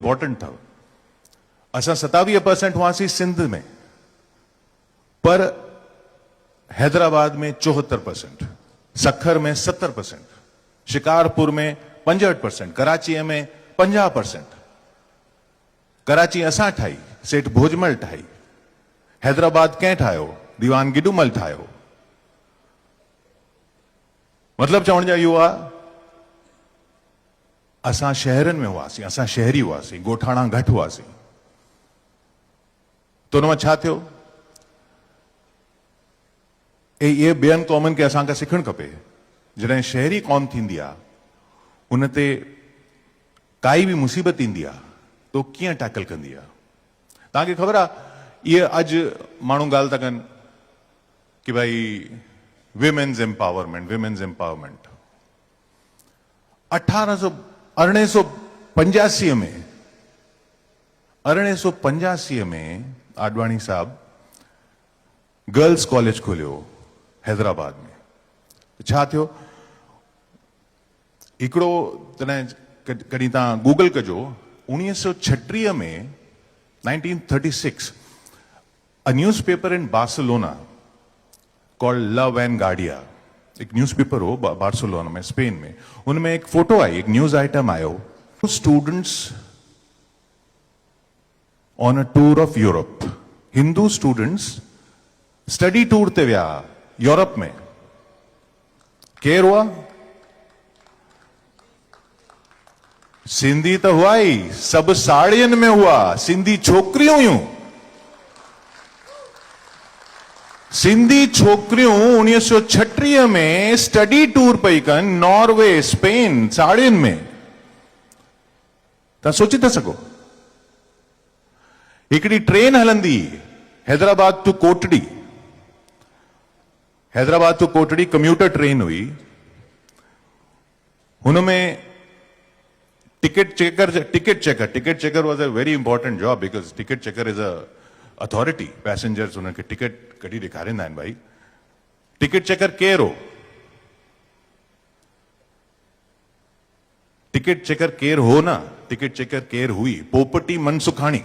Important था। असा 27% हुआसी सिंध में, पर हैदराबाद में 74%, सखर में 70%, शिकारपुर में 65%, कराची में 50%। कराची असां ठाही, सेठ भोजमल ठाही, हैदराबाद कंहिं ठाहियो, दीवान गिडूमल ठाहियो। मतलब चवण जा इहो आहे, असां शहरनि में हुआसीं, असां शहरी हुआसीं, ॻोठाणा घटि हुआसीं। तो हुन मां छा थियो? इहे ॿियनि क़ौमनि खे असांखां सिखणु खपे। जॾहिं शहरी क़ौम थींदी आहे, उन ते काई बि मुसीबत ईंदी आहे तो कीअं टैकल कंदी आहे। तव्हांखे ख़बर आहे, इहे अॼु माण्हू ॻाल्हि था कनि कि भाई विमेन्स एम्पावरमेंट, विमेन्स एम्पावरमेंट। 1885 में आडवाणी साहब गर्ल्स कॉलेज खोलियो हैदराबाद में। छा थियो? हिकिड़ो तॾहिं कॾहिं तव्हां गूगल कजो, 1936 में 1936 a newspaper in Barcelona called La Vanguardia, एक न्यूज़पेपर हो बार्सिलोना में, स्पेन में। उनमें एक फोटो आई, एक न्यूज आइटम आयो, students on a tour of Europe. Hindu students study tour ते विया यूरोप में। केर हुआ? सिंधी तो हुआ ही, सब साड़ियन में हुआ, सिंधी छोकरियों हुयूं। सिंधी छोकरियों 1936 में स्टडी टूर पई कन नॉर्वे, स्पेन, साड़ियन में। तव्हां सोचे था सघो? हिकिड़ी ट्रेन हलंदी Hyderabad to Kotri, Hyderabad to Kotri commuter train हुई। हुनमें ticket checker was a very important job, because ticket checker is a authority. Passengers उनके टिकट कढी ॾेखारींदा आहिनि भाई। टिकट चेकर केर हो? टिकट चेकर केर हो ना, टिकट चेकर केर हुई? पोपटी मनसुखाणी।